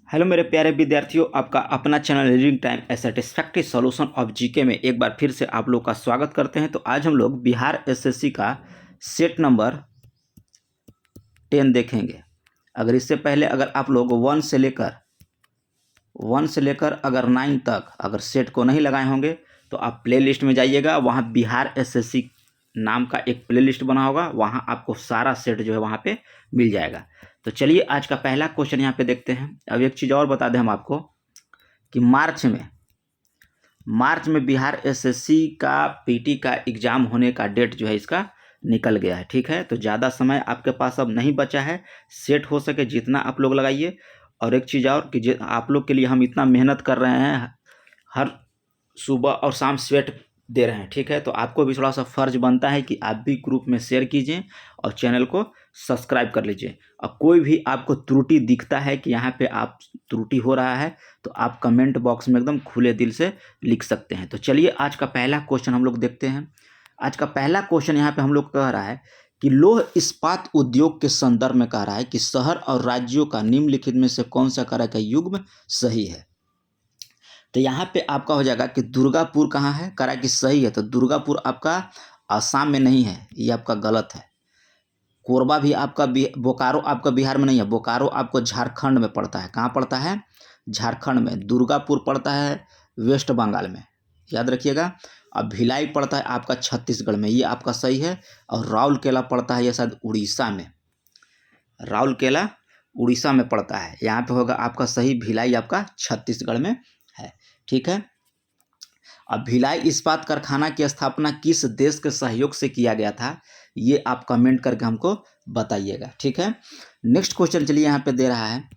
Hello मेरे प्यारे विद्यार्थियों, आपका अपना channel reading time A satisfactory solution of GK में एक बार फिर से आप लोग का स्वागत करते हैं। तो आज हम लोग बिहार एसएससी का सेट नंबर 10 देखेंगे। अगर इससे पहले अगर आप लोग 1 से लेकर अगर 9 तक अगर सेट को नहीं लगाए होंगे तो आप प्लेलिस्ट में जाइएगा, वहाँ बिहार एसएससी नाम का एक प्लेलिस्ट बना होगा, वहाँ आपको सारा सेट जो है वहाँ पे मिल जाएगा। तो चलिए आज का पहला क्वेश्चन यहाँ पे देखते हैं। अब एक चीज़ और बता दें हम आपको कि मार्च में बिहार एसएससी का पीटी का एग्ज़ाम होने का डेट जो है इसका निकल गया है। ठीक है, तो ज़्यादा समय आपके पास अब नहीं बचा है। सेट हो सके जितना आप लोग लगाइए। और एक चीज़ और कि आप लोग के लिए हम इतना मेहनत कर रहे हैं, हर सुबह और शाम सेट दे रहे हैं। ठीक है, तो आपको भी थोड़ा सा फ़र्ज बनता है कि आप भी ग्रुप में शेयर कीजिए और चैनल को सब्सक्राइब कर लीजिए। और कोई भी आपको त्रुटि दिखता है कि यहाँ पे आप त्रुटि हो रहा है तो आप कमेंट बॉक्स में एकदम खुले दिल से लिख सकते हैं। तो चलिए आज का पहला क्वेश्चन हम लोग देखते हैं। आज का पहला क्वेश्चन यहाँ पे हम लोग कह रहा है कि लौह इस्पात उद्योग के संदर्भ में कह रहा है कि शहर और राज्यों का निम्नलिखित में से कौन सा कार्य का युग्म सही है। तो यहाँ पे आपका हो जाएगा कि दुर्गापुर कहाँ है, करा कि सही है। तो दुर्गापुर आपका आसाम में नहीं है, ये आपका गलत है। कोरबा भी आपका बोकारो आपका बिहार में नहीं है, बोकारो आपको झारखंड में पड़ता है। कहाँ पड़ता है? झारखंड में। दुर्गापुर पड़ता है वेस्ट बंगाल में, याद रखिएगा। अब भिलाई पड़ता है आपका छत्तीसगढ़ में, ये आपका सही है। और राउरकेला पड़ता है ये शायद उड़ीसा में, राउरकेला उड़ीसा में पड़ता है। यहाँ पे होगा आपका सही, भिलाई आपका छत्तीसगढ़ में है। ठीक है। अब भिलाई इस्पात कारखाना की स्थापना किस देश के सहयोग से किया गया था, ये आप कमेंट करके हमको बताइएगा। ठीक है। नेक्स्ट क्वेश्चन चलिए यहाँ पे दे रहा है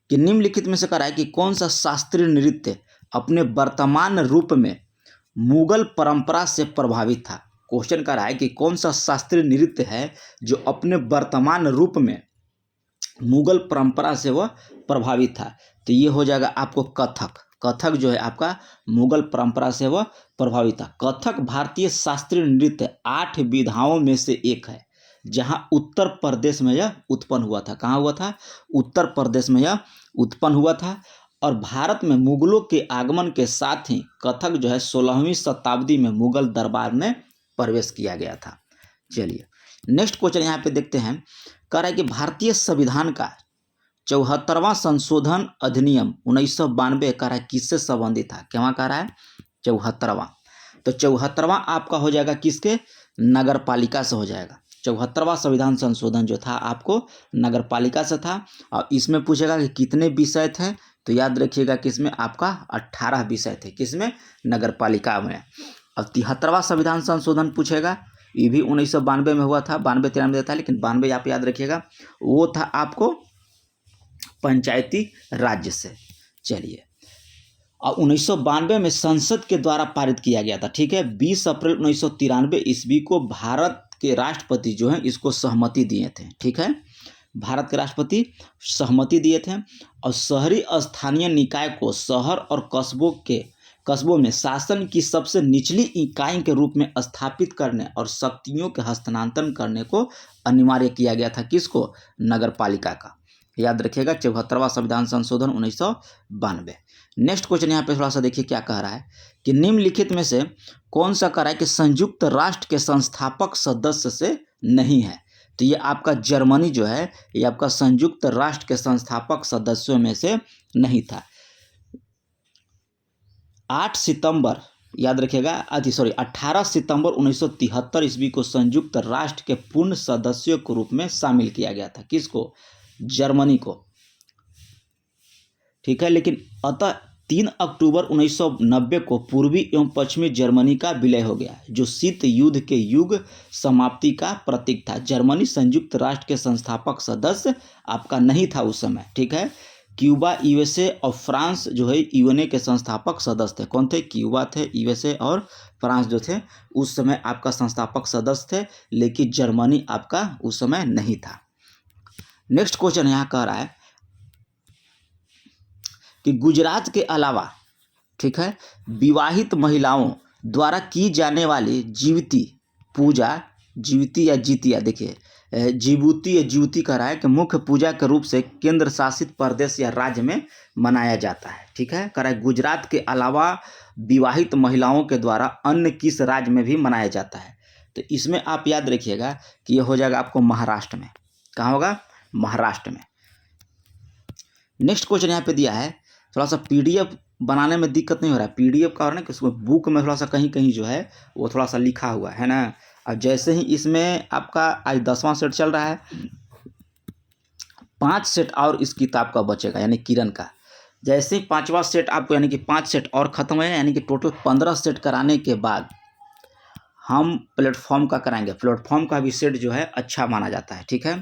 कि निम्नलिखित में से कह रहा है कि कौन सा शास्त्रीय नृत्य अपने वर्तमान रूप में मुगल परंपरा से प्रभावित था। क्वेश्चन कह रहा है कि कौन सा शास्त्रीय नृत्य है जो अपने वर्तमान रूप में मुगल परंपरा से वह प्रभावित था। तो ये हो जाएगा आपको कथक। कथक जो है आपका मुगल परंपरा से वह प्रभावित था। कथक भारतीय शास्त्रीय नृत्य 8 विधाओं में से एक है, जहां उत्तर प्रदेश में यह उत्पन्न हुआ था। कहाँ हुआ था? उत्तर प्रदेश में यह उत्पन्न हुआ था। और भारत में मुगलों के आगमन के साथ ही कथक जो है 16वीं शताब्दी में मुगल दरबार में प्रवेश किया गया था। चलिए नेक्स्ट क्वेश्चन यहाँ पे देखते हैं। कह रहा है कि भारतीय संविधान का 74वां संशोधन अधिनियम 1992 कह रहा है किससे संबंधित था। क्या कह रहा है? 74वां। तो 74वां आपका हो जाएगा किसके? नगर पालिका से हो जाएगा। 74वां संविधान संशोधन जो था आपको नगर पालिका से था। और इसमें पूछेगा कि कितने विषय थे, तो याद रखिएगा कि इसमें आपका 18 विषय थे। किसमें? नगर पालिका में। अब 73वां संविधान संशोधन पूछेगा, ये भी 1992 में हुआ था, 92-93 था, लेकिन 92 आप याद रखिएगा, वो था आपको पंचायती राज्य से। चलिए, और 1992 में संसद के द्वारा पारित किया गया था। ठीक है। 20 अप्रैल 1993 ईस्वी को भारत के राष्ट्रपति जो हैं इसको सहमति दिए थे। ठीक है, भारत के राष्ट्रपति सहमति दिए थे। और शहरी स्थानीय निकाय को शहर और कस्बों में शासन की सबसे निचली इकाई के रूप में स्थापित करने और शक्तियों के हस्तांतरण करने को अनिवार्य किया गया था। किसको? नगर पालिका का। याद रखिएगा 74वां संविधान संशोधन 1992। नेक्स्ट क्वेश्चन यहाँ पे थोड़ा सा देखिए क्या कह रहा है कि निम्नलिखित में से कौन सा कह रहा है कि संयुक्त राष्ट्र के संस्थापक सदस्य से नहीं है। तो ये आपका जर्मनी जो है ये आपका संयुक्त राष्ट्र के संस्थापक सदस्यों में से नहीं था। 18 सितंबर 1973 ईस्वी को संयुक्त राष्ट्र के पूर्ण सदस्यों के रूप में शामिल किया गया था। किसको? जर्मनी को। ठीक है, लेकिन अतः 3 अक्टूबर 1990 को पूर्वी एवं पश्चिमी जर्मनी का विलय हो गया, जो शीत युद्ध के युग समाप्ति का प्रतीक था। जर्मनी संयुक्त राष्ट्र के संस्थापक सदस्य आपका नहीं था उस समय। ठीक है, क्यूबा, यूएसए और फ्रांस जो है यूएनए के संस्थापक सदस्य थे। कौन थे? क्यूबा थे, यूएसए और फ्रांस जो थे उस समय आपका संस्थापक सदस्य थे, लेकिन जर्मनी आपका उस समय नहीं था। नेक्स्ट क्वेश्चन यहाँ कह रहा है कि गुजरात के अलावा, ठीक है, विवाहित महिलाओं द्वारा की जाने वाली जीविती पूजा जीवती या जीतिया, देखिए जीबूती या जीवती कह रहा है कि मुख्य पूजा के रूप से केंद्र शासित प्रदेश या राज्य में मनाया जाता है। ठीक है, कह रहा है गुजरात के अलावा विवाहित महिलाओं के द्वारा अन्य किस राज्य में भी मनाया जाता है। तो इसमें आप याद रखिएगा कि ये हो जाएगा आपको महाराष्ट्र में। कहाँ होगा? महाराष्ट्र में। नेक्स्ट क्वेश्चन यहाँ पे दिया है, थोड़ा सा पीडीएफ बनाने में दिक्कत नहीं हो रहा है। पीडीएफ का और ना कि उसमें बुक में थोड़ा सा कहीं कहीं जो है वो थोड़ा सा लिखा हुआ है ना। अब जैसे ही इसमें आपका आज 10वां सेट चल रहा है, 5 सेट और इस किताब का बचेगा, यानी किरण का। जैसे ही 5वां सेट आपको यानी कि 5 सेट और ख़त्म है, यानी कि टोटल 15 सेट कराने के बाद हम प्लेटफॉर्म का कराएंगे। प्लेटफॉर्म का भी सेट जो है अच्छा माना जाता है। ठीक है,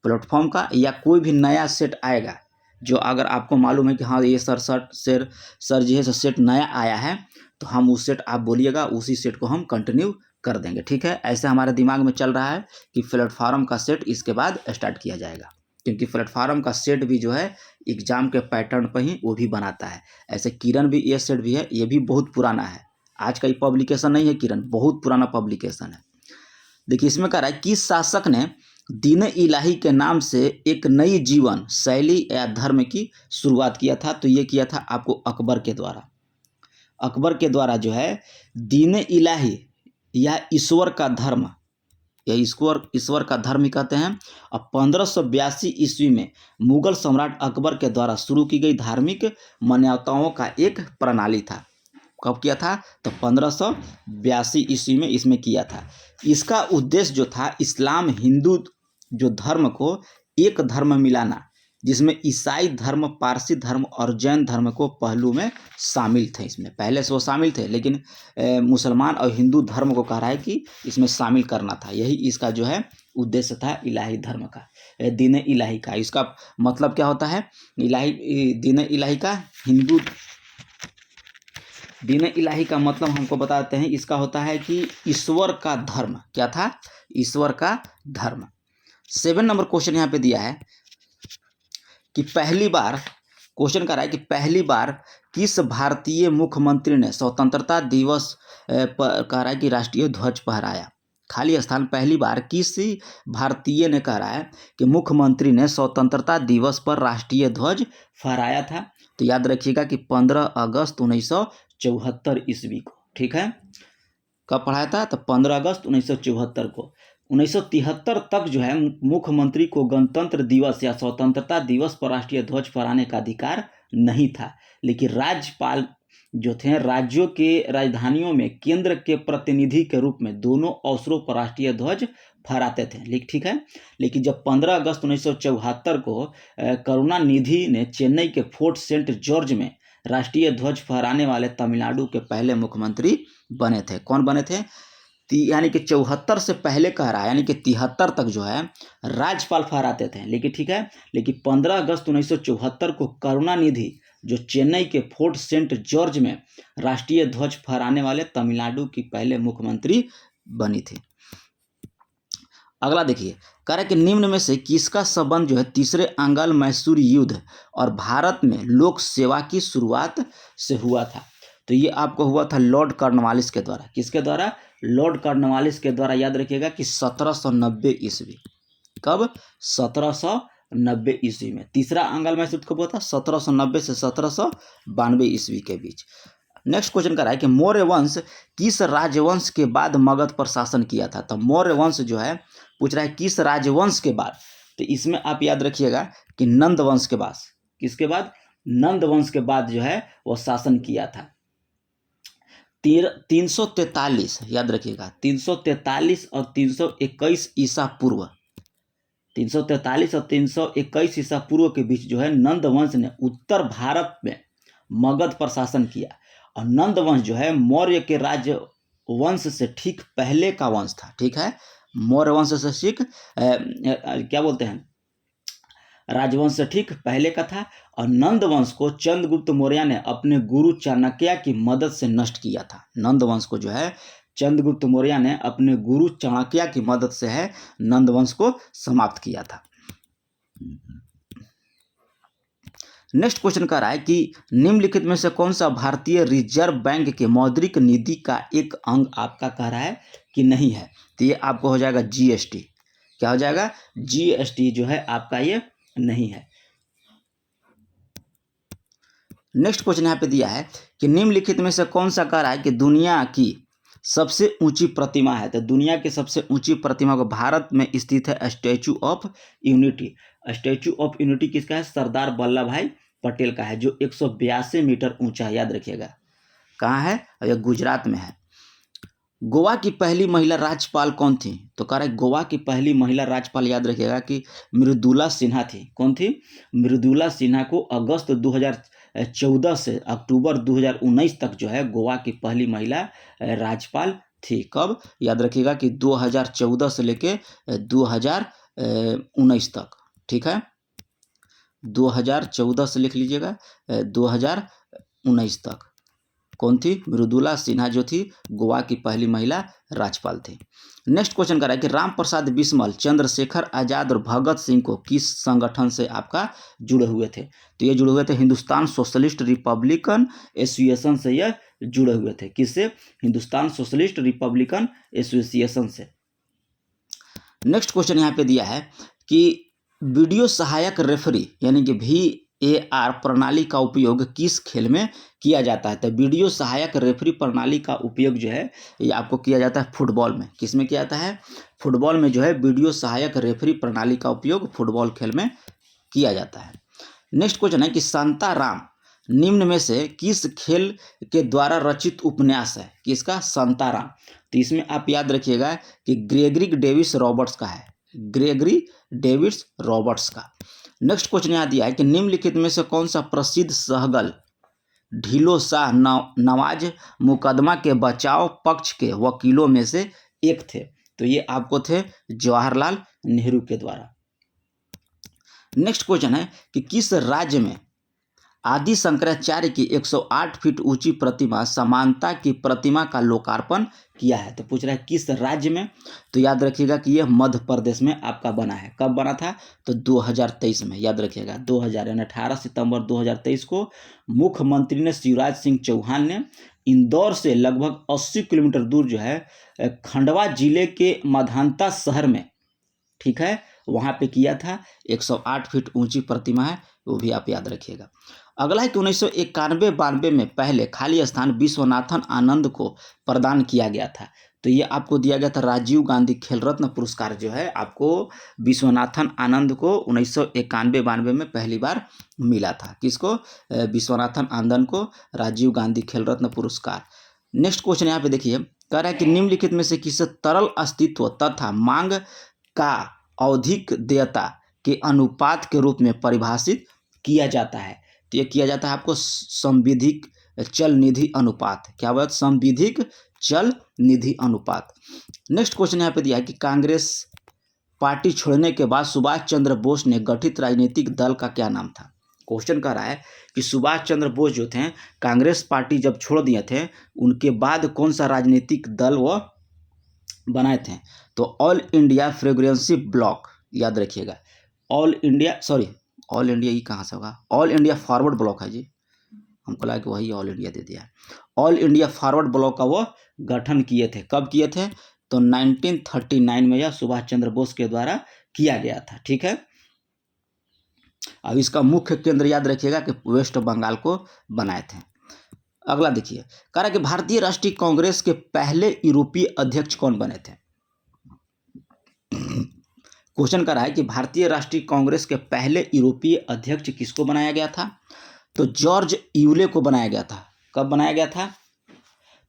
प्लेटफॉर्म का या कोई भी नया सेट आएगा जो अगर आपको मालूम है कि हाँ ये सर जी है सेट नया आया है, तो हम उस सेट आप बोलिएगा, उसी सेट को हम कंटिन्यू कर देंगे। ठीक है, ऐसे हमारे दिमाग में चल रहा है कि प्लेटफॉर्म का सेट इसके बाद स्टार्ट किया जाएगा, क्योंकि प्लेटफॉर्म का सेट भी जो है एग्जाम के पैटर्न पर ही वो भी बनाता है। ऐसे किरण भी ये सेट भी है, ये भी बहुत पुराना है, आज का ये पब्लिकेशन नहीं है किरण, बहुत पुराना पब्लिकेशन है। देखिए इसमें कह रहा है किस शासक ने दीन इलाही के नाम से एक नई जीवन शैली या धर्म की शुरुआत किया था। तो ये किया था आपको अकबर के द्वारा। अकबर के द्वारा जो है दीन इलाही या ईश्वर का धर्म, या ईश्वर का धर्म ही कहते हैं। और 1582 ईस्वी में मुगल सम्राट अकबर के द्वारा शुरू की गई धार्मिक मान्यताओं का एक प्रणाली था। कब किया था? तो 1582 ईस्वी में इसमें किया था। इसका उद्देश्य जो था इस्लाम हिंदू जो धर्म को एक धर्म मिलाना, जिसमें ईसाई धर्म, पारसी धर्म और जैन धर्म को पहलू में शामिल थे। इसमें पहले से वो शामिल थे, लेकिन मुसलमान और हिंदू धर्म को कह रहा है कि इसमें शामिल करना था। यही इसका जो है उद्देश्य था इलाही धर्म का, दीन इलाही का। इसका मतलब क्या होता है? इलाही, दीन इलाही का हिंदू, दीन इलाही का मतलब हमको बताते हैं, इसका होता है कि ईश्वर का धर्म। क्या था? ईश्वर का धर्म। 7 नंबर क्वेश्चन यहाँ पे दिया है कि पहली बार, क्वेश्चन कर रहा है कि पहली बार किस भारतीय मुख्यमंत्री ने स्वतंत्रता दिवस कह रहा है कि राष्ट्रीय ध्वज फहराया। खाली स्थान, पहली बार किसी भारतीय ने कह रहा है कि मुख्यमंत्री ने स्वतंत्रता दिवस पर राष्ट्रीय ध्वज फहराया था। तो याद रखिएगा कि 15 अगस्त 1974 ईस्वी को। ठीक है, कब पढ़ाया था? तो 15 अगस्त 1974 को। 1973 तक जो है मुख्यमंत्री को गणतंत्र दिवस या स्वतंत्रता दिवस पर राष्ट्रीय ध्वज फहराने का अधिकार नहीं था, लेकिन राज्यपाल जो थे राज्यों के राजधानियों में केंद्र के प्रतिनिधि के रूप में दोनों अवसरों पर राष्ट्रीय ध्वज फहराते थे। ठीक है, लेकिन जब 15 अगस्त 1974 को करुणानिधि ने चेन्नई के फोर्ट सेंट जॉर्ज में राष्ट्रीय ध्वज फहराने वाले तमिलनाडु के पहले मुख्यमंत्री बने थे। कौन बने थे? यानी कि 74 से पहले कह रहा है, यानी कि 73 तक जो है राज्यपाल फहराते थे। लेकिन ठीक है, लेकिन 15 अगस्त 1974 को करुणानिधि जो चेन्नई के फोर्ट सेंट जॉर्ज में राष्ट्रीय ध्वज फहराने वाले तमिलनाडु की पहले मुख्यमंत्री बनी थी। अगला देखिए, कह रहा है कि निम्न में से किसका संबंध जो है तीसरे आंग्ल मैसूर युद्ध और भारत में लोक सेवा की शुरुआत से हुआ था। तो ये आपको हुआ था लॉर्ड कॉर्नवालिस के द्वारा। किसके द्वारा? लॉर्ड कॉर्नवालिस के द्वारा। याद रखिएगा कि 1790 ईस्वी। कब? 1790 ईस्वी में। तीसरा आंग्ल मैसूर कब हुआ था? 1790 से 1792 ईस्वी के बीच। नेक्स्ट क्वेश्चन कर रहा है कि मौर्य वंश किस राजवंश के बाद मगध पर शासन किया था। तो मौर्य वंश जो है पूछ रहा है किस राजवंश के बाद। तो इसमें आप याद रखिएगा कि नंद वंश के बाद। किसके बाद? नंद वंश के बाद जो है वो शासन किया था। 343, याद रखिएगा 343 और 321 ईसा पूर्व, 343 और 321 ईसा पूर्व के बीच जो है नंद वंश ने उत्तर भारत में मगध पर शासन किया। और नंद वंश जो है मौर्य के राज्य वंश से ठीक पहले का वंश था। ठीक है, मौर्य वंश से ठीक क्या बोलते हैं, राजवंश से ठीक पहले का था। और नंद वंश को चंद्रगुप्त मौर्य ने अपने गुरु चाणक्य की मदद से नष्ट किया था। नंद वंश को जो है चंद्रगुप्त मौर्य ने अपने गुरु चाणक्य की मदद से है नंद वंश को समाप्त किया था। नेक्स्ट क्वेश्चन कह रहा है कि निम्नलिखित में से कौन सा भारतीय रिजर्व बैंक के मौद्रिक नीति का एक अंग आपका कह रहा है कि नहीं है, तो ये आपको हो जाएगा जीएसटी। क्या हो जाएगा? जीएसटी जो है आपका ये नहीं है। नेक्स्ट क्वेश्चन यहाँ पे दिया है कि निम्नलिखित में से कौन सा कह रहा है कि दुनिया की सबसे ऊंची प्रतिमा है, तो दुनिया की सबसे ऊंची प्रतिमा को भारत में स्थित है statue of unity. Statue of unity किसका है? सरदार वल्लभ भाई पटेल का है, जो 182 मीटर ऊंचा है, याद रखिएगा। कहाँ है? यह गुजरात में है। गोवा की पहली महिला राज्यपाल कौन थी? तो कह रहा है गोवा की पहली महिला राज्यपाल, याद रखिएगा कि मृदुला सिन्हा थी। कौन थी? मृदुला सिन्हा को अगस्त 2014 से अक्टूबर 2019 तक जो है गोवा की पहली महिला राज्यपाल थी। कब? याद रखिएगा कि 2014 से लेके 2019 तक। ठीक है, 2014 से लिख लीजिएगा 2019 तक। कौन थी? मृदुला सिन्हा जो थी गोवा की पहली महिला राज्यपाल थी। नेक्स्ट क्वेश्चन कर रहा है कि राम प्रसाद बिस्मल, चंद्रशेखर आजाद और भगत सिंह को किस संगठन से आपका जुड़े हुए थे? तो ये जुड़े हुए थे हिंदुस्तान सोशलिस्ट रिपब्लिकन एसोसिएशन से, यह जुड़े हुए थे। किससे? हिंदुस्तान सोशलिस्ट रिपब्लिकन एसोसिएशन से। नेक्स्ट क्वेश्चन यहाँ पे दिया है कि वीडियो सहायक रेफरी यानी कि VAR प्रणाली का उपयोग किस खेल में किया जाता है? तो वीडियो सहायक रेफरी प्रणाली का उपयोग जो है ये आपको किया जाता है फुटबॉल में। किस में किया जाता है? फुटबॉल में जो है वीडियो सहायक रेफरी प्रणाली का उपयोग फुटबॉल खेल में किया जाता है। नेक्स्ट क्वेश्चन है कि शांताराम निम्न में से किस खेल के द्वारा रचित उपन्यास है? किसका? शांताराम। तो इसमें आप याद रखिएगा कि ग्रेगरी डेविस रॉबर्ट्स का है, ग्रेगरी डेविस रॉबर्ट्स का। नेक्स्ट क्वेश्चन यहाँ दिया है कि निम्नलिखित में से कौन सा प्रसिद्ध सहगल ढीलो शाह नवाज मुकदमा के बचाव पक्ष के वकीलों में से एक थे? तो ये आपको थे जवाहरलाल नेहरू के द्वारा। नेक्स्ट क्वेश्चन है कि किस राज्य में आदि शंकराचार्य की 108 फीट ऊंची प्रतिमा समानता की प्रतिमा का लोकार्पण किया है? तो पूछ रहा है किस राज्य में? तो याद रखिएगा कि यह मध्य प्रदेश में आपका बना है। कब बना था? तो 2023 में। याद रखिएगा 2000 यानी 18 सितंबर 2023 को मुख्यमंत्री ने शिवराज सिंह चौहान ने इंदौर से लगभग 80 किलोमीटर दूर जो है खंडवा जिले के मधानता शहर में, ठीक है, वहाँ पे किया था। 108 फीट ऊंची प्रतिमा है, वो भी आप याद रखिएगा। अगला है कि 1991-92 में पहले खाली स्थान विश्वनाथन आनंद को प्रदान किया गया था। तो ये आपको दिया गया था राजीव गांधी खेल रत्न पुरस्कार जो है आपको विश्वनाथन आनंद को 1991-92 में पहली बार मिला था। किसको? विश्वनाथन आनंद को राजीव गांधी खेल रत्न पुरस्कार। नेक्स्ट क्वेश्चन यहाँ पे देखिए, कह रहा है कि निम्नलिखित में से किसे तरल अस्तित्व तथा मांग का आवधिक देयता के अनुपात के रूप में परिभाषित किया जाता है? तो ये किया जाता है आपको संविधिक चल निधि अनुपात। क्या बात? संविधिक चल निधि अनुपात। नेक्स्ट क्वेश्चन यहाँ पे दिया है कि कांग्रेस पार्टी छोड़ने के बाद सुभाष चंद्र बोस ने गठित राजनीतिक दल का क्या नाम था? क्वेश्चन कह रहा है कि सुभाष चंद्र बोस जो थे कांग्रेस पार्टी जब छोड़ दिए थे उनके बाद कौन सा राजनीतिक दल वो बनाए थे? तो ऑल इंडिया प्रोग्रेसिव ब्लॉक, याद रखिएगा। ऑल इंडिया ये कहाँ से होगा? ऑल इंडिया फॉरवर्ड ब्लॉक है जी, हमको लगा कि वही ऑल इंडिया दे दिया है। ऑल इंडिया फॉरवर्ड ब्लॉक का वो गठन किए थे। कब किए थे? तो 1939 में यह सुभाष चंद्र बोस के द्वारा किया गया था। ठीक है, अब इसका मुख्य केंद्र याद रखिएगा कि वेस्ट बंगाल को बनाए थे। अगला देखिए, कह रहा है कि भारतीय राष्ट्रीय कांग्रेस के पहले यूरोपीय अध्यक्ष कौन बने थे? क्वेश्चन कर रहा है कि भारतीय राष्ट्रीय कांग्रेस के पहले यूरोपीय अध्यक्ष किसको बनाया गया था? तो जॉर्ज यूले को बनाया गया था। कब बनाया गया था?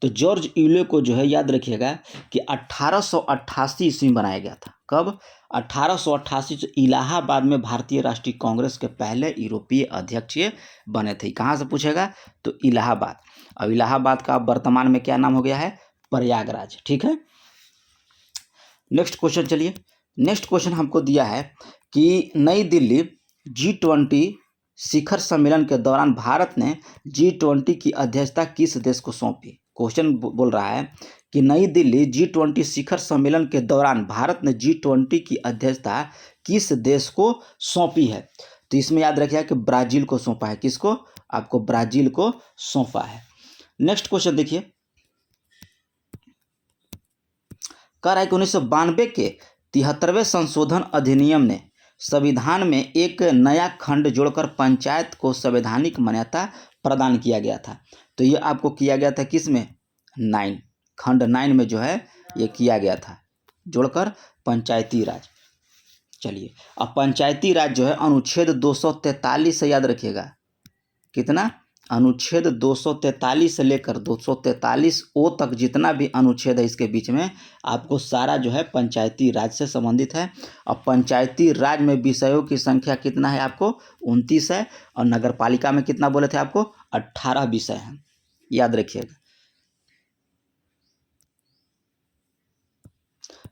तो जॉर्ज यूले को जो है याद रखिएगा कि 1888 ईस्वी में बनाया गया था। कब? 1888 से इलाहाबाद में भारतीय राष्ट्रीय कांग्रेस के पहले यूरोपीय अध्यक्ष ये बने थे। कहाँ से पूछेगा? तो इलाहाबाद। अब इलाहाबाद का वर्तमान में क्या नाम हो गया है? प्रयागराज। ठीक है, नेक्स्ट क्वेश्चन चलिए। नेक्स्ट क्वेश्चन हमको दिया है कि नई दिल्ली G20 शिखर सम्मेलन के दौरान भारत ने G20 की अध्यक्षता किस देश को सौंपी? क्वेश्चन बोल रहा है कि नई दिल्ली G20 शिखर सम्मेलन के दौरान भारत ने G20 की अध्यक्षता किस देश को सौंपी है? तो इसमें याद रखिएगा कि ब्राजील को सौंपा है। किसको? आपको ब्राजील को सौंपा है। नेक्स्ट क्वेश्चन देखिए, कह रहा है कि 1992 के 73वें संशोधन अधिनियम ने संविधान में एक नया खंड जोड़कर पंचायत को संवैधानिक मान्यता प्रदान किया गया था। तो ये आपको किया गया था किसमें? 9, खंड 9 में जो है ये किया गया था, जोड़कर पंचायती राज। चलिए, अब पंचायती राज जो है अनुच्छेद 243 से याद रखिएगा, कितना? अनुच्छेद 243 से लेकर 243 ओ तक जितना भी अनुच्छेद है इसके बीच में आपको सारा जो है पंचायती राज से संबंधित है। और पंचायती राज में विषयों की संख्या कितना है? आपको 29 है। और नगर पालिका में कितना बोले थे आपको? 18 विषय हैं, याद रखिएगा।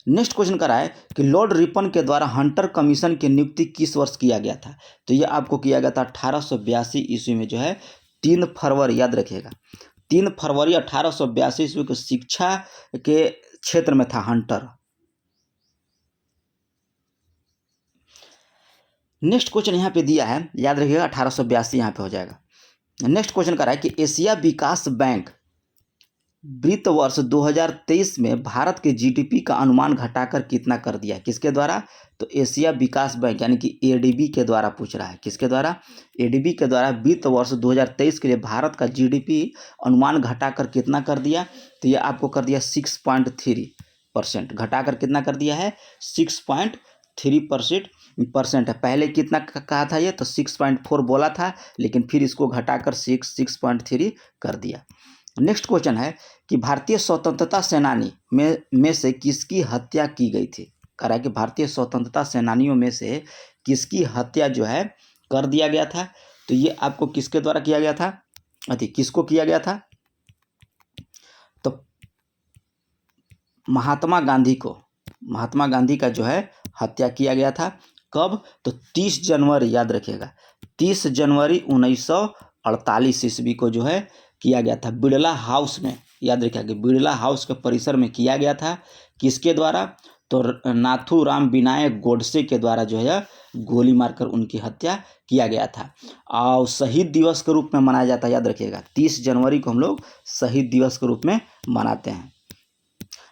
नेक्स्ट क्वेश्चन करा है कि लॉर्ड रिपन के द्वारा हंटर कमीशन की नियुक्ति किस वर्ष किया गया था? तो ये आपको किया गया था 1882 ईस्वी में जो है 3 फरवरी, याद रखिएगा 3 फरवरी 1882 ईस्वी को शिक्षा के क्षेत्र में था हंटर। नेक्स्ट क्वेश्चन यहाँ पे दिया है, याद रखिएगा 1882 यहाँ पे हो जाएगा। नेक्स्ट क्वेश्चन करा है कि एशिया विकास बैंक वित्त वर्ष 2023 में भारत के जीडीपी का अनुमान घटाकर कितना कर दिया? किसके द्वारा? तो एशिया विकास बैंक यानी कि एडीबी के द्वारा पूछ रहा है। किसके द्वारा? एडीबी के द्वारा वित्त वर्ष 2023 के लिए भारत का जीडीपी अनुमान घटाकर कितना कर दिया? तो ये आपको कर दिया 6.3%, घटाकर कितना कर दिया है? 6.3% है। पहले कितना कहा था ये? तो 6.4 बोला था, लेकिन फिर इसको घटाकर 6.3 कर दिया। नेक्स्ट क्वेश्चन है कि भारतीय स्वतंत्रता सेनानी में से किसकी हत्या की गई थी? कह रहा है कि भारतीय स्वतंत्रता सेनानियों में से किसकी हत्या जो है कर दिया गया था? तो ये आपको किसके द्वारा किया गया था? किसको किया गया था? तो महात्मा गांधी का जो है हत्या किया गया था। कब? तो 30 जनवरी, याद रखिएगा 30 जनवरी 1948 ईस्वी को जो है किया गया था बिड़ला हाउस में। याद रखिएगा कि बिड़ला हाउस के परिसर में किया गया था। किसके द्वारा? तो नाथूराम विनायक गोडसे के द्वारा जो है गोली मारकर उनकी हत्या किया गया था। और शहीद दिवस के रूप में मनाया जाता है, याद रखिएगा 30 जनवरी को हम लोग शहीद दिवस के रूप में मनाते हैं।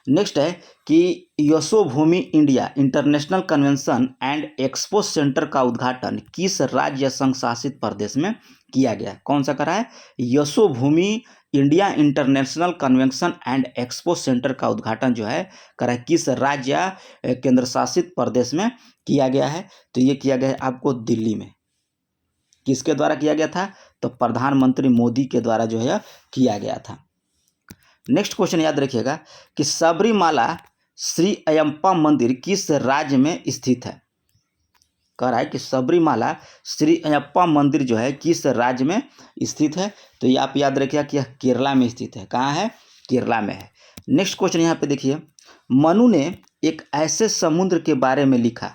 नेक्स्ट है कि Yashobhoomi India international convention and expo centre का उद्घाटन किस राज्य संघ शासित प्रदेश में किया गया? कौन सा करा है? Yashobhoomi India international convention and expo centre का उद्घाटन जो है करा है किस राज्य केंद्र शासित प्रदेश में किया गया है? तो ये किया गया है आपको दिल्ली में। किसके द्वारा किया गया था? तो प्रधानमंत्री मोदी के द्वारा जो है किया गया था। नेक्स्ट क्वेश्चन याद रखिएगा कि सबरीमाला श्री अयप्पा मंदिर किस राज्य में स्थित है? कह रहा है कि सबरीमाला श्री अयप्पा मंदिर जो है किस राज्य में स्थित है? तो ये आप याद रखिएगा कि यह केरला में स्थित है। कहाँ है? केरला में है। नेक्स्ट क्वेश्चन यहाँ पे देखिए, मनु ने एक ऐसे समुद्र के बारे में लिखा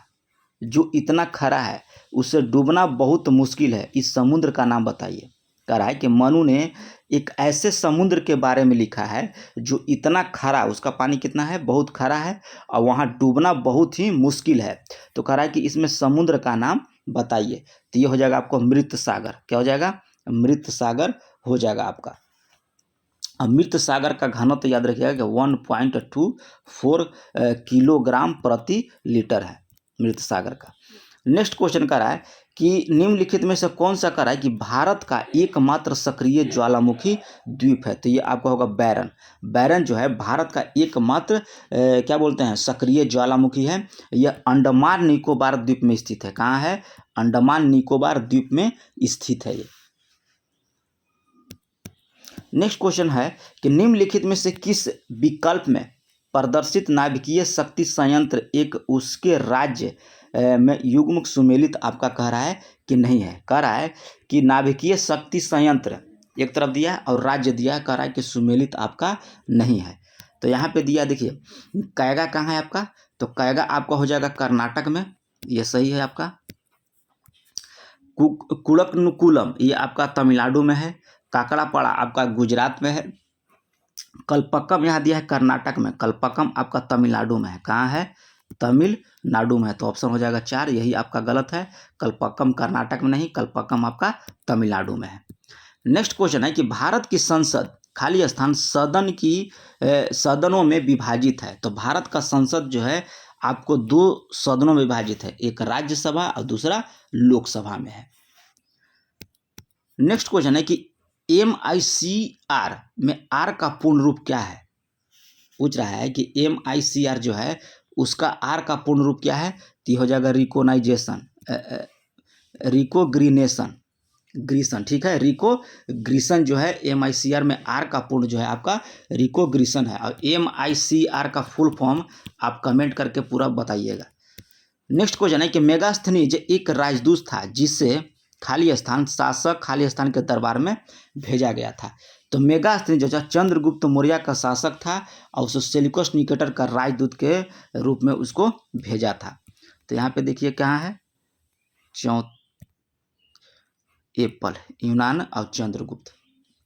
जो इतना खरा है उसे डूबना बहुत मुश्किल है, इस समुद्र का नाम बताइए। कह रहा है कि मनु ने एक ऐसे समुद्र के बारे में लिखा है जो इतना खरा, उसका पानी कितना है? बहुत खरा है, और वहाँ डूबना बहुत ही मुश्किल है। तो कह रहा है कि इसमें समुद्र का नाम बताइए। तो ये हो जाएगा आपको मृत सागर। क्या हो जाएगा? मृत सागर हो जाएगा आपका। मृत सागर का घनत्व याद रखिएगा कि 1.24 किलोग्राम प्रति लीटर है मृत सागर का। नेक्स्ट क्वेश्चन कर रहा है कि निम्नलिखित में से कौन सा कर रहा है कि भारत का एकमात्र सक्रिय ज्वालामुखी द्वीप है? तो ये आपका होगा बैरन। बैरन जो है भारत का एकमात्र क्या बोलते हैं सक्रिय ज्वालामुखी है। यह अंडमान निकोबार द्वीप में स्थित है। कहाँ है? अंडमान निकोबार द्वीप में स्थित है ये। नेक्स्ट क्वेश्चन है कि निम्नलिखित में से किस विकल्प में प्रदर्शित नाभिकीय शक्ति संयंत्र एक उसके राज्य में युग्म सुमेलित आपका कह रहा है कि नहीं है? कह रहा है कि नाभिकीय शक्ति संयंत्र एक तरफ दिया है और राज्य दिया है, कह रहा है कि सुमेलित आपका नहीं है। तो यहाँ पे दिया देखिए कैगा कहाँ है आपका? तो कैगा आपका हो जाएगा कर्नाटक में, ये सही है आपका। कुड़कनुकुलम ये आपका तमिलनाडु में है। काकड़ापाड़ा आपका गुजरात में है। कल्पक्कम यहाँ दिया है कर्नाटक में, कल्पक्कम आपका तमिलनाडु में है। कहाँ है? तमिलनाडु में है। तो ऑप्शन हो जाएगा 4, यही आपका गलत है। कल्पक्कम कर्नाटक में नहीं, कल्पक्कम आपका तमिलनाडु में है। नेक्स्ट क्वेश्चन है कि भारत की संसद खाली स्थान सदनों में विभाजित है। तो भारत का संसद जो है आपको 2 सदनों में विभाजित है, एक राज्यसभा और दूसरा लोकसभा में है। नेक्स्ट क्वेश्चन है कि MICR में R का पूर्ण रूप क्या है। पूछ रहा है कि MICR जो है उसका R का पूर्ण रूप क्या है। तो हो जाएगा रिकोग्रीसन, ठीक है। रिकोग्रीसन जो है MICR में R का पूर्ण जो है आपका रिकोग्रीसन है। और MICR का फुल फॉर्म आप कमेंट करके पूरा बताइएगा। नेक्स्ट क्वेश्चन है कि मेगास्थनीज एक राजदूत था जिससे खाली स्थान शासक खाली स्थान के दरबार में भेजा गया था। तो मेगास्थनीज जो चंद्रगुप्त मौर्य का शासक था और उसको सेल्यूकस निकेटर का राजदूत के रूप में उसको भेजा था। तो यहाँ पे देखिए कहाँ है, एप्पल, यूनान और चंद्रगुप्त,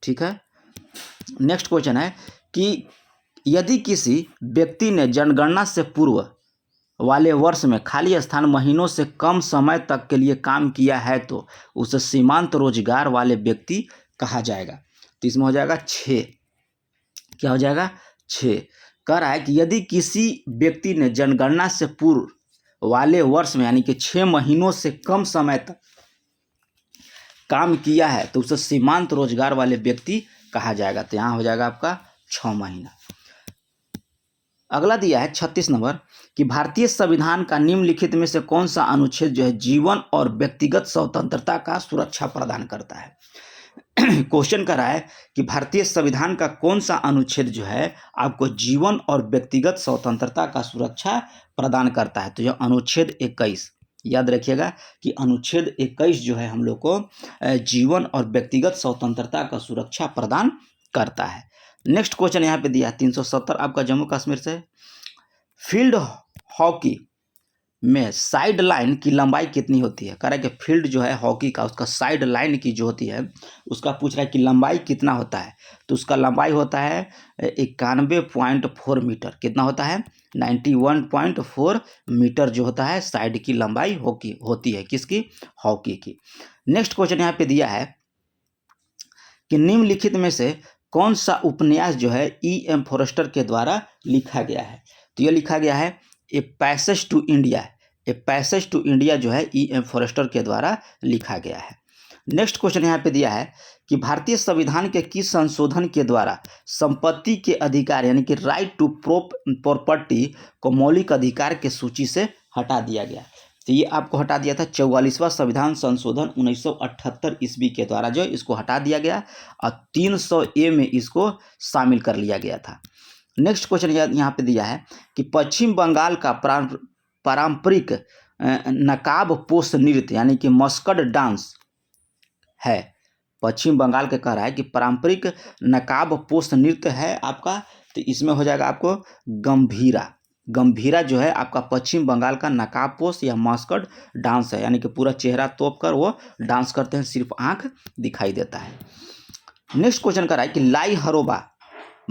ठीक है। नेक्स्ट क्वेश्चन है कि यदि किसी व्यक्ति ने जनगणना से पूर्व वाले वर्ष में खाली स्थान महीनों से कम समय तक के लिए काम किया है तो उसे सीमांत रोजगार वाले व्यक्ति कहा जाएगा। तो इसमें हो जाएगा 6, क्या हो जाएगा 6। कह रहा है कि यदि किसी व्यक्ति ने जनगणना से पूर्व वाले वर्ष में यानी कि 6 महीनों से कम समय तक काम किया है तो उसे सीमांत रोजगार वाले व्यक्ति कहा जाएगा। तो यहाँ हो जाएगा आपका 6 महीना। अगला दिया है 36 नंबर कि भारतीय संविधान का निम्नलिखित में से कौन सा अनुच्छेद जो है जीवन और व्यक्तिगत स्वतंत्रता का सुरक्षा प्रदान करता है। क्वेश्चन कर रहा है कि भारतीय संविधान का कौन सा अनुच्छेद जो है आपको जीवन और व्यक्तिगत स्वतंत्रता का सुरक्षा प्रदान करता है। तो यह अनुच्छेद 21, याद रखिएगा कि अनुच्छेद 21 जो है हम लोग को जीवन और व्यक्तिगत स्वतंत्रता का सुरक्षा प्रदान करता है। नेक्स्ट क्वेश्चन यहाँ पे दिया 370 आपका जम्मू कश्मीर से। फील्ड हॉकी में साइड लाइन की लंबाई कितनी होती है। कह रहा है कि फील्ड जो है हॉकी का उसका साइड लाइन की जो होती है उसका पूछ रहा है कि लंबाई कितना होता है। तो उसका लंबाई होता है 91.4 मीटर। कितना होता है 91.4 मीटर जो होता है साइड की लंबाई हॉकी होती है, किसकी, हॉकी की। नेक्स्ट क्वेश्चन यहाँ पे दिया है कि निम्नलिखित में से कौन सा उपन्यास जो है E.M. फॉरेस्टर के द्वारा लिखा गया है। तो यह लिखा गया है a passage to India. A passage to India जो है E.M. फॉरेस्टर के द्वारा लिखा गया है। नेक्स्ट क्वेश्चन यहाँ पे दिया है कि भारतीय संविधान के किस संशोधन के द्वारा संपत्ति के अधिकार यानी कि राइट टू प्रॉपर्टी को मौलिक अधिकार के सूची से हटा दिया गया। तो ये आपको हटा दिया था 44वां संविधान संशोधन 1978 ईस्वी के द्वारा जो इसको हटा दिया गया और 300A में इसको शामिल कर लिया गया था। नेक्स्ट क्वेश्चन यहाँ पे दिया है कि पश्चिम बंगाल का पारंपरिक नकाब पोष नृत्य यानी कि मस्कट डांस है। पश्चिम बंगाल के कह रहा है कि पारंपरिक नकाब पोष नृत्य है आपका। तो इसमें हो जाएगा आपको गंभीरा जो है आपका पश्चिम बंगाल का नकाब पोष या मस्कट डांस है, यानी कि पूरा चेहरा तोप कर वो डांस करते हैं, सिर्फ आंख दिखाई देता है। नेक्स्ट क्वेश्चन कर रहा है कि लाई हरोबा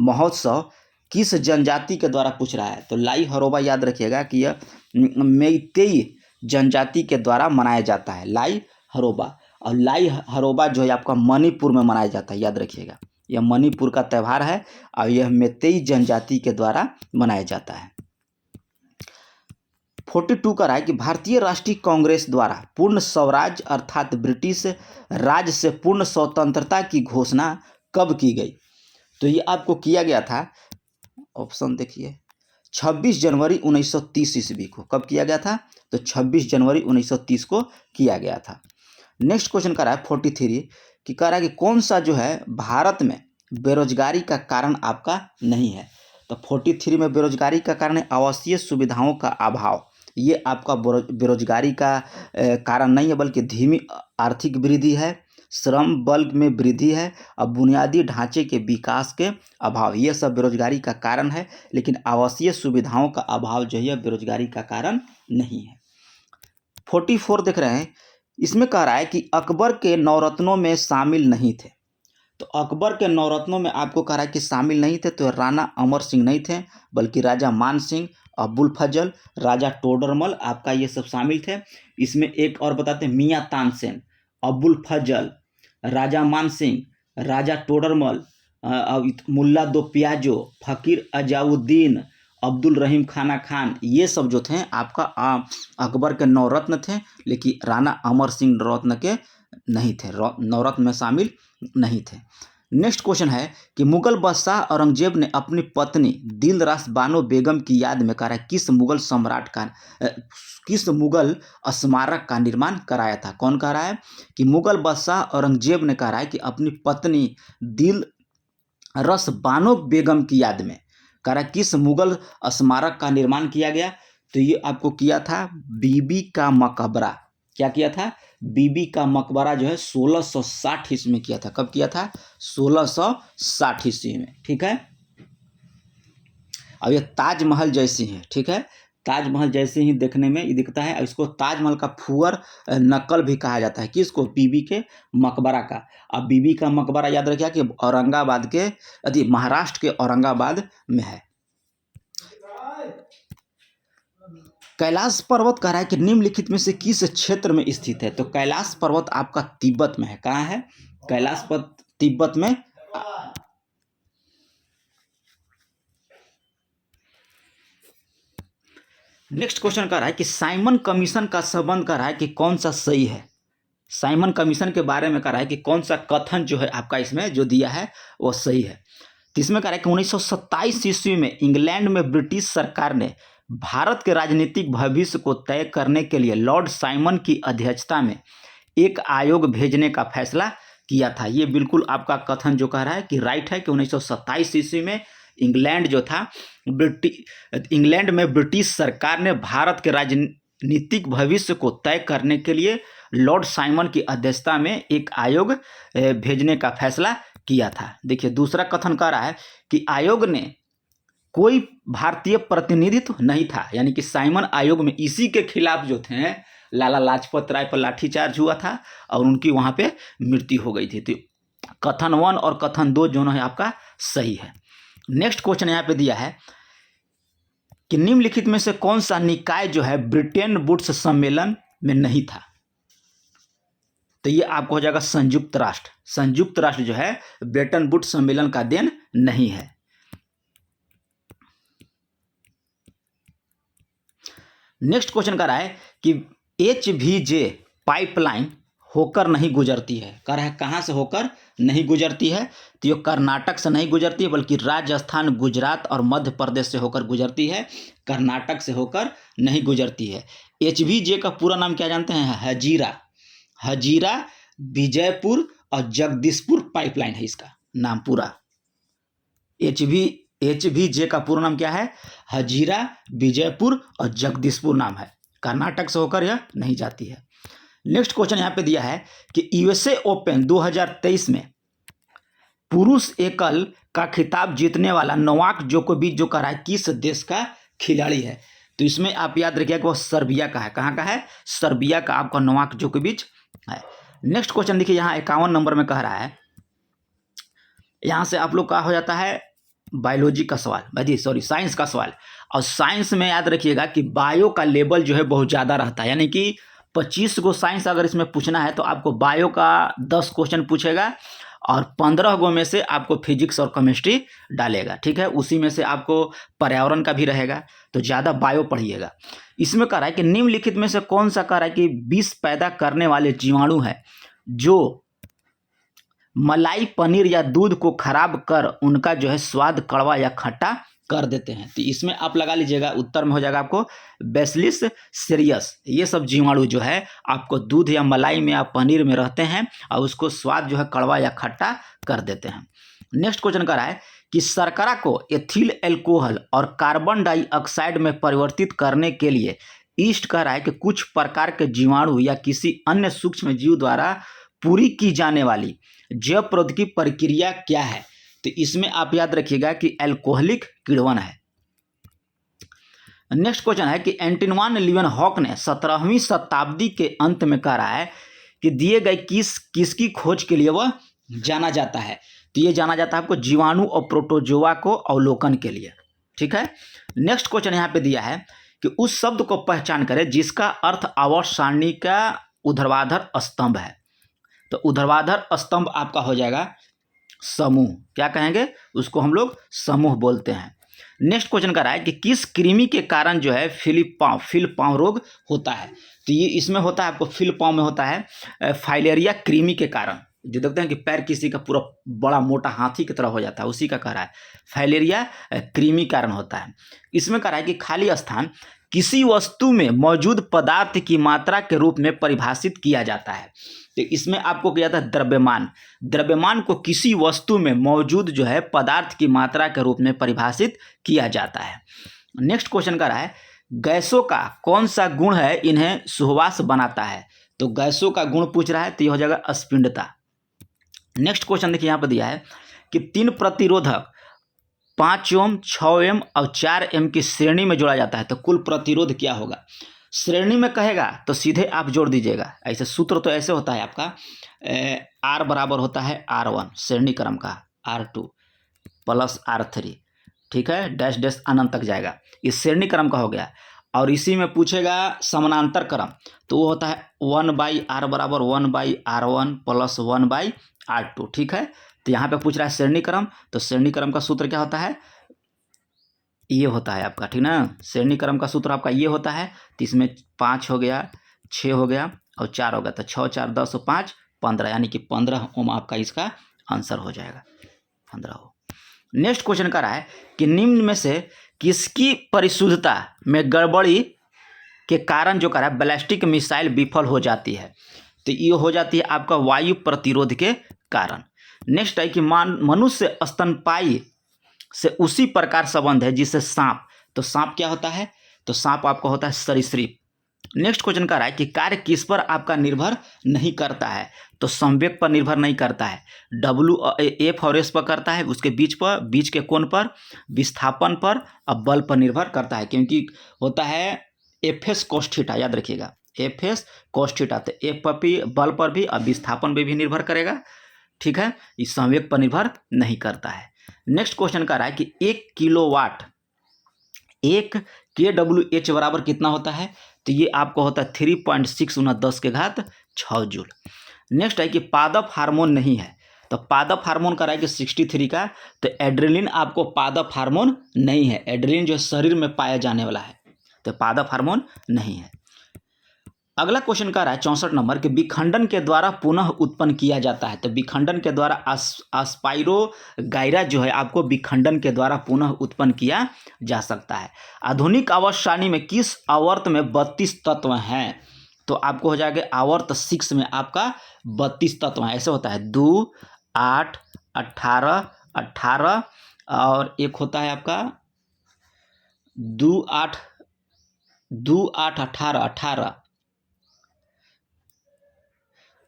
महोत्सव किस जनजाति के द्वारा पूछ रहा है। तो लाई हरोबा याद रखिएगा कि यह मेइतेई जनजाति के द्वारा मनाया जाता है, लाई हरोबा। और लाई हरोबा जो है आपका मणिपुर में मनाया जाता है, याद रखिएगा यह मणिपुर का त्यौहार है और यह मेइतेई जनजाति के द्वारा मनाया जाता है। 42 का रहा है कि भारतीय राष्ट्रीय कांग्रेस द्वारा पूर्ण स्वराज अर्थात ब्रिटिश राज से पूर्ण स्वतंत्रता की घोषणा कब की गई। तो ये आपको किया गया था, ऑप्शन देखिए 26 जनवरी 1930 ईस्वी को। कब किया गया था। तो 26 जनवरी 1930 को किया गया था। नेक्स्ट क्वेश्चन कर रहा है 43 कि कह रहा है कि कौन सा जो है भारत में बेरोजगारी का कारण आपका नहीं है। तो 43 में बेरोजगारी का कारण है आवासीय सुविधाओं का अभाव। ये आपका बेरोजगारी का कारण नहीं है, बल्कि धीमी आर्थिक वृद्धि है, श्रम बल में वृद्धि है और बुनियादी ढांचे के विकास के अभाव, ये सब बेरोजगारी का कारण है। लेकिन आवासीय सुविधाओं का अभाव जो है बेरोजगारी का कारण नहीं है। 44 देख रहे हैं, इसमें कह रहा है कि अकबर के नवरत्नों में शामिल नहीं थे। तो अकबर के नवरत्नों में आपको कह रहा है कि शामिल नहीं थे। तो राणा अमर सिंह नहीं थे, बल्कि राजा मान सिंह अब्बुल फजल, राजा टोडरमल, आपका ये सब शामिल थे। इसमें एक और बताते हैं, मियाँ तानसेन, अब्बुल फजल, राजा मानसिंह, राजा टोडरमल, मुल्ला दो प्याजो, फ़कीर अजाउद्दीन, अब्दुल रहीम खाना खान, ये सब जो थे आपका अकबर के नवरत्न थे, लेकिन राणा अमर सिंह नवरत्न के नहीं थे, नवरत्न में शामिल नहीं थे। नेक्स्ट क्वेश्चन है कि मुगल बादशाह औरंगजेब ने अपनी पत्नी दिलरास बानो बेगम की याद में करा किस मुगल सम्राट का किस मुगल स्मारक का निर्माण कराया था? कौन कह रहा है कि मुगल बादशाह औरंगजेब ने कहा है कि अपनी पत्नी दिलरस बानो बेगम की याद में करा किस मुगल स्मारक का निर्माण किया गया? तो ये आपको किया था बीबी का मकबरा। क्या किया था? बीबी का मकबरा जो है 1660 ईस्वी में किया था। कब किया था? 1660 ईस्वी में। ठीक है। अब ये ताजमहल जैसी है। ठीक है, ताजमहल जैसे ही देखने में ये दिखता है। इसको ताजमहल का फूअर नकल भी कहा जाता है। किसको? बीबी के मकबरा का। अब बीबी का मकबरा याद रखिए कि औरंगाबाद के महाराष्ट्र के औरंगाबाद में है। कैलाश पर्वत कह रहा है कि निम्नलिखित में से किस क्षेत्र में स्थित है? तो कैलाश पर्वत आपका तिब्बत में है। कहाँ है? कैलाश पर्वत तिब्बत में। नेक्स्ट क्वेश्चन कह रहा है कि साइमन कमीशन का संबंध कर रहा है कि कौन सा सही है? साइमन कमीशन के बारे में कह रहा है कि कौन सा कथन जो है आपका इसमें जो दिया है वो सही है। तो इसमें कह रहा है कि 1927 ईस्वी में इंग्लैंड में ब्रिटिश सरकार ने भारत के राजनीतिक भविष्य को तय करने के लिए लॉर्ड साइमन की अध्यक्षता में एक आयोग भेजने का फैसला किया था। ये बिल्कुल आपका कथन जो कह रहा है कि राइट है कि 1927 ईस्वी में इंग्लैंड जो था इंग्लैंड में ब्रिटिश सरकार ने भारत के राजनीतिक भविष्य को तय करने के लिए लॉर्ड साइमन की अध्यक्षता में एक आयोग भेजने का फैसला किया था। देखिए दूसरा कथन कह रहा है कि आयोग ने कोई भारतीय प्रतिनिधित्व नहीं था, यानी कि साइमन आयोग में इसी के खिलाफ जो थे लाला लाजपत राय पर लाठीचार्ज हुआ था और उनकी वहां पे मृत्यु हो गई थी। तो कथन 1 और कथन 2 दोनों है आपका सही है। नेक्स्ट क्वेश्चन यहाँ पे दिया है कि निम्नलिखित में से कौन सा निकाय जो है ब्रिटेन वुड्स सम्मेलन में नहीं था? तो ये आपको हो जाएगा संयुक्त राष्ट्र। संयुक्त राष्ट्र जो है ब्रेटन वुड्स सम्मेलन का देन नहीं है। नेक्स्ट क्वेश्चन कर रहा है कि HVJ पाइपलाइन होकर नहीं गुजरती है। कह रहा है कहाँ से होकर नहीं गुजरती है? तो ये कर्नाटक से नहीं गुजरती है बल्कि राजस्थान, गुजरात और मध्य प्रदेश से होकर गुजरती है। कर्नाटक से होकर नहीं गुजरती है। HVJ का पूरा नाम क्या जानते हैं? हजीरा विजयपुर और जगदीशपुर पाइपलाइन है इसका नाम पूरा। HVJ का पूरा नाम क्या है? हजीरा विजयपुर और जगदीशपुर नाम है। कर्नाटक से होकर यह नहीं जाती है। नेक्स्ट क्वेश्चन यहाँ पे दिया है कि USA ओपन 2023 में पुरुष एकल का खिताब जीतने वाला नोवाक जोकोविच जो कह रहा है किस देश का खिलाड़ी है? तो इसमें आप याद रखिए कि वो सर्बिया का है। कहाँ का है? सर्बिया का आपका नोवाक जोकोविच है। नेक्स्ट क्वेश्चन देखिए यहाँ 51 नंबर में कह रहा है, यहाँ से आप लोग का हो जाता है बायोलॉजी का सवाल, साइंस का सवाल। और साइंस में याद रखिएगा कि बायो का लेवल जो है बहुत ज़्यादा रहता है, यानी कि 25 गो साइंस अगर इसमें पूछना है तो आपको बायो का 10 क्वेश्चन पूछेगा और 15 गो में से आपको फिजिक्स और केमिस्ट्री डालेगा। ठीक है, उसी में से आपको पर्यावरण का भी रहेगा, तो ज़्यादा बायो पढ़िएगा। इसमें कह रहा है कि निम्नलिखित में से कौन सा कह रहा है कि विष पैदा करने वाले जीवाणु है जो मलाई, पनीर या दूध को खराब कर उनका जो है स्वाद कड़वा या खट्टा कर देते हैं? तो इसमें आप लगा लीजिएगा, उत्तर में हो जाएगा आपको बैसिलस सीरियस। ये सब जीवाणु जो है आपको दूध या मलाई में या पनीर में रहते हैं और उसको स्वाद जो है कड़वा या खट्टा कर देते हैं। नेक्स्ट क्वेश्चन कर रहा है कि शर्करा को एथिल एल्कोहल और कार्बन डाइऑक्साइड में परिवर्तित करने के लिए ईस्ट कह रहा है कि कुछ प्रकार के जीवाणु या किसी अन्य सूक्ष्म जीव द्वारा पूरी की जाने वाली जैव प्रौद्योगिकी प्रक्रिया क्या है? तो इसमें आप याद रखिएगा कि एल्कोहलिक किण्वन है। नेक्स्ट क्वेश्चन है कि एंटोइन लीवेनहॉक ने 17वीं शताब्दी के अंत में कह रहा है कि दिए गए किसकी खोज के लिए वह जाना जाता है? तो ये जाना जाता है आपको जीवाणु और प्रोटोजोआ को अवलोकन के लिए। ठीक है। नेक्स्ट क्वेश्चन यहाँ पे दिया है कि उस शब्द को पहचान करें जिसका अर्थ आवर्त सारणी का ऊर्ध्वाधर स्तंभ है। तो ऊर्ध्वाधर स्तंभ आपका हो जाएगा समूह, क्या कहेंगे उसको हम लोग समूह बोलते हैं। नेक्स्ट क्वेश्चन कर रहा है कि किस कृमि के कारण जो है फिल पाँव रोग होता है। तो ये इसमें होता है आपको फिल पाँव में होता है फाइलेरिया कृमि के कारण। जो देखते हैं कि पैर किसी का पूरा बड़ा मोटा हाथी की तरह हो जाता है, उसी का कह रहा है फाइलेरिया कृमि कारण होता है। इसमें कह रहा है कि खाली स्थान किसी वस्तु में मौजूद पदार्थ की मात्रा के रूप में परिभाषित किया जाता है। तो इसमें आपको किया जाता है द्रव्यमान। द्रव्यमान को किसी वस्तु में मौजूद जो है पदार्थ की मात्रा के रूप में परिभाषित किया जाता है। नेक्स्ट क्वेश्चन का रहा है गैसों का कौन सा गुण है इन्हें सुहवास बनाता है। तो गैसों का गुण पूछ रहा है, तो ये हो जाएगा अस्पिंडता। नेक्स्ट क्वेश्चन देखिए यहाँ पर दिया है कि 3 प्रतिरोधक 5 ओम, 6 ओम और 4 ओम की श्रेणी में जोड़ा जाता है तो कुल प्रतिरोध क्या होगा। श्रेणी में कहेगा तो सीधे आप जोड़ दीजिएगा। ऐसे सूत्र तो ऐसे होता है आपका R बराबर होता है R1 श्रेणी क्रम का, R2 प्लस R3, ठीक है, डैश डैश अनंत तक जाएगा, इस श्रेणी क्रम का हो गया। और इसी में पूछेगा समानांतर क्रम तो वो होता है 1/R बराबर 1/R1 प्लस 1/R2, ठीक है। तो यहाँ पे पूछ रहा है श्रेणी क्रम, तो श्रेणी क्रम का सूत्र क्या होता है, ये होता है आपका, ठीक ना। श्रेणी क्रम का सूत्र आपका ये होता है। तो इसमें 5 हो गया, 6 हो गया और 4 हो गया, तो 6 4 10 और 5 15, यानी कि 15 ओम आपका इसका आंसर हो जाएगा, 15 ओम। नेक्स्ट क्वेश्चन का रहा है कि निम्न में से किसकी परिशुद्धता में गड़बड़ी के कारण जो करा बैलिस्टिक मिसाइल विफल हो जाती है। तो ये हो जाती है आपका वायु प्रतिरोध के कारण। नेक्स्ट है कि मनुष्य स्तनपायी से उसी प्रकार संबंध है जिससे सांप। तो सांप क्या होता है, तो सांप आपका होता है सरीसृप। नेक्स्ट क्वेश्चन का रहा है कि कार्य किस पर आपका निर्भर नहीं करता है। तो संवेग पर निर्भर नहीं करता है, F और S पर करता है, उसके बीच पर, बीच के कोण पर, विस्थापन पर और बल पर निर्भर करता है, क्योंकि होता है Fs cos थीटा, याद रखिएगा Fs cos थीटा। तो F पर भी, बल पर भी और विस्थापन पर भी निर्भर करेगा, ठीक है, इस संवेग पर निर्भर नहीं करता है। नेक्स्ट क्वेश्चन का रहा है कि 1 किलोवाट 1 kWh बराबर कितना होता है। तो ये आपको होता है 3.6 × 10⁶ जूल। नेक्स्ट है कि पादप हार्मोन नहीं है। तो पादप हार्मोन का रहा है कि 63 का। तो एड्रेलिन आपको पादप हार्मोन नहीं है, एड्रेलिन जो शरीर में पाया जाने वाला है, तो पादप हार्मोन नहीं है। अगला क्वेश्चन का रहा है 64 नंबर कि विखंडन के द्वारा पुनः उत्पन्न किया जाता है। तो विखंडन के द्वारा अस्पाइरोगाइरा जो है आपको विखंडन के द्वारा पुनः उत्पन्न किया जा सकता है। आधुनिक आवर्त सारणी में किस आवर्त में 32 तत्व हैं। तो आपको हो जाएगा आवर्त 6 में आपका 32 तत्व हैं। ऐसे होता है 2 8 18 18 और एक होता है आपका 2 8 18 18,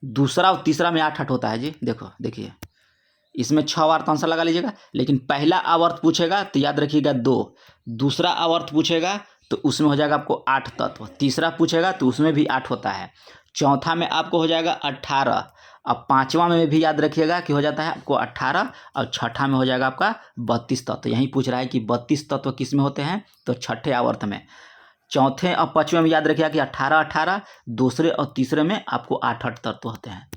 दूसरा और तीसरा में 8 8 होता है जी। देखो देखिए, इसमें 6 बार आंसर लगा लीजिएगा। लेकिन पहला आवर्त पूछेगा तो याद रखिएगा 2, दूसरा आवर्त पूछेगा तो उसमें हो जाएगा आपको 8 तत्व, तीसरा पूछेगा तो उसमें भी 8 होता है, चौथा में आपको हो जाएगा 18, अब पांचवा में भी याद रखिएगा कि हो जाता है आपको 18 और छठा में हो जाएगा आपका 32 तत्व। यहीं पूछ रहा है कि 32 तत्व किस में होते हैं, तो छठे आवर्त में। चौथे और पांचवें में याद रखिएगा कि 18 18, दूसरे और तीसरे में आपको 8 8 तत्व होते हैं।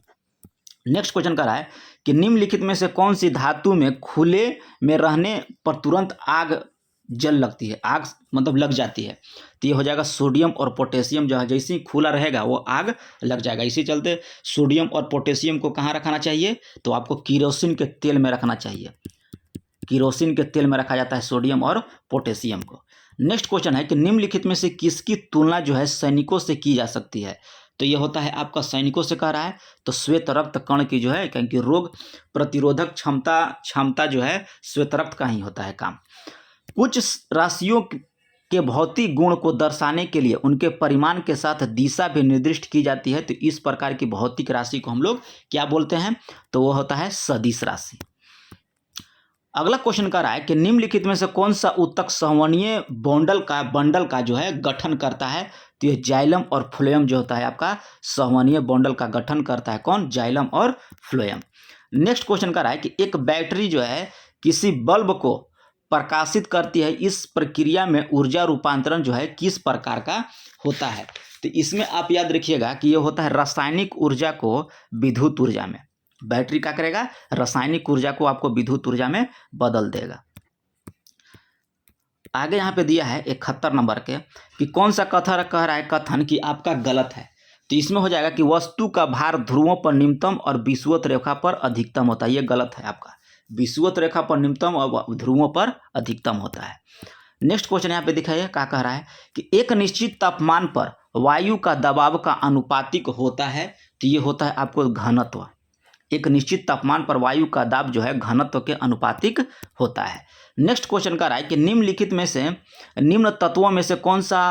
नेक्स्ट क्वेश्चन का रहा है कि निम्नलिखित में से कौन सी धातु में खुले में रहने पर तुरंत आग जल लगती है, आग मतलब लग जाती है। तो ये हो जाएगा सोडियम और पोटेशियम, जो है जैसे ही खुला रहेगा वो आग लग जाएगा। इसी चलते सोडियम और पोटेशियम को कहाँ रखना चाहिए, तो आपको किरोसिन के तेल में रखना चाहिए। किरोसिन के तेल में रखा जाता है सोडियम और पोटेशियम को। नेक्स्ट क्वेश्चन है कि निम्नलिखित में से किसकी तुलना जो है सैनिकों से की जा सकती है। तो ये होता है आपका सैनिकों से कह रहा है, तो श्वेत रक्त कण की जो है, क्योंकि रोग प्रतिरोधक क्षमता जो है श्वेत रक्त का ही होता है काम। कुछ राशियों के भौतिक गुण को दर्शाने के लिए उनके परिमाण के साथ दिशा भी निर्दिष्ट की जाती है। तो इस प्रकार की भौतिक राशि को हम लोग क्या बोलते हैं, तो वो होता है सदिश राशि। अगला क्वेश्चन कर रहा है कि निम्नलिखित में से कौन सा ऊतक संवहनीय बंडल का जो है गठन करता है। तो ये जाइलम और फ्लोएम जो होता है आपका संवहनीय बंडल का गठन करता है, कौन, जाइलम और फ्लोएम। नेक्स्ट क्वेश्चन कर रहा है कि एक बैटरी जो है किसी बल्ब को प्रकाशित करती है। इस प्रक्रिया में ऊर्जा रूपांतरण जो है किस प्रकार का होता है? तो इसमें आप याद रखिएगा कि ये होता है रासायनिक ऊर्जा को विद्युत ऊर्जा में। बैटरी क्या करेगा? रासायनिक ऊर्जा को आपको विद्युत ऊर्जा में बदल देगा। आगे यहाँ पे दिया है 71 नंबर के कि कौन सा कथन कह रहा है कथन कि आपका गलत है। तो इसमें हो जाएगा कि वस्तु का भार ध्रुवों पर निम्नतम और विषुवत रेखा पर अधिकतम होता है। ये गलत है आपका। विषुवत रेखा पर निम्नतम और ध्रुवों पर अधिकतम होता है। नेक्स्ट क्वेश्चन यहाँ पे दिखाइए क्या कह रहा है कि एक निश्चित तापमान पर वायु का दबाव का अनुपातिक होता है। तो ये होता है आपको घनत्व। एक निश्चित तापमान पर वायु का दाब जो है घनत्व के अनुपातिक होता है। नेक्स्ट क्वेश्चन का रहा है कि निम्नलिखित में से निम्न तत्वों में से कौन सा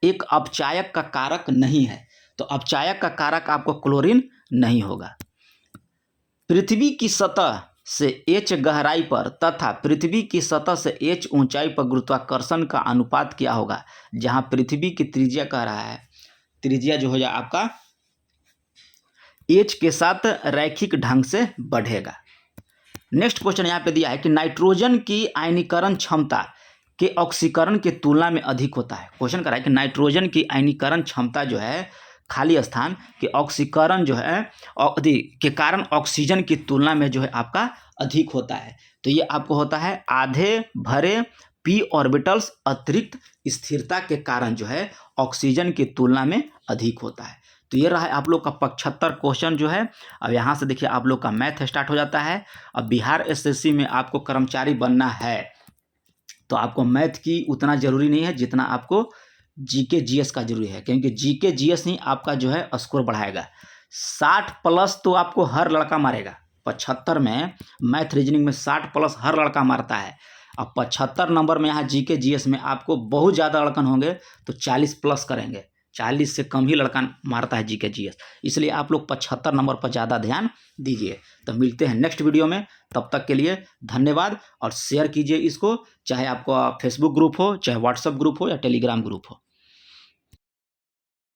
एक अपचायक का कारक नहीं है? तो अपचायक का कारक आपको क्लोरीन नहीं होगा। पृथ्वी की सतह से h गहराई पर तथा पृथ्वी की सतह से h ऊंचाई पर गुरुत्वाकर्षण का अनुपात क्या होगा? जहां पृथ्वी की त्रिज्या कह रहा है, त्रिज्या जो हो जाए आपका h के साथ रैखिक ढंग से बढ़ेगा। नेक्स्ट क्वेश्चन यहाँ पे दिया है कि नाइट्रोजन की आयनीकरण क्षमता के ऑक्सीकरण की तुलना में अधिक होता है। क्वेश्चन कर रहा है कि नाइट्रोजन की आयनीकरण क्षमता जो है खाली स्थान के ऑक्सीकरण जो है के कारण ऑक्सीजन की तुलना में जो है आपका अधिक होता है। तो ये आपको होता है आधे भरे p ऑर्बिटल्स अतिरिक्त स्थिरता के कारण जो है ऑक्सीजन की तुलना में अधिक होता है। तो ये रहा है आप लोग का 75 क्वेश्चन जो है। अब यहाँ से देखिए आप लोग का मैथ स्टार्ट हो जाता है। अब बिहार एसएससी में आपको कर्मचारी बनना है तो आपको मैथ की उतना ज़रूरी नहीं है जितना आपको जीके जीएस का जरूरी है, क्योंकि जीके जीएस ही आपका जो है स्कोर बढ़ाएगा। 60 प्लस तो आपको हर लड़का मारेगा। 75 में मैथ रीजनिंग में 60 प्लस हर लड़का मारता है। अब 75 नंबर में यहाँ जीके जीएस में आपको बहुत ज़्यादा लड़कन होंगे तो 40 प्लस करेंगे। 40 से कम ही लड़का मारता है जीके जीएस, इसलिए आप लोग 75 नंबर पर ज़्यादा ध्यान दीजिए। तो मिलते हैं नेक्स्ट वीडियो में, तब तक के लिए धन्यवाद। और शेयर कीजिए इसको, चाहे आपका फेसबुक ग्रुप हो, चाहे व्हाट्सएप ग्रुप हो या टेलीग्राम ग्रुप हो।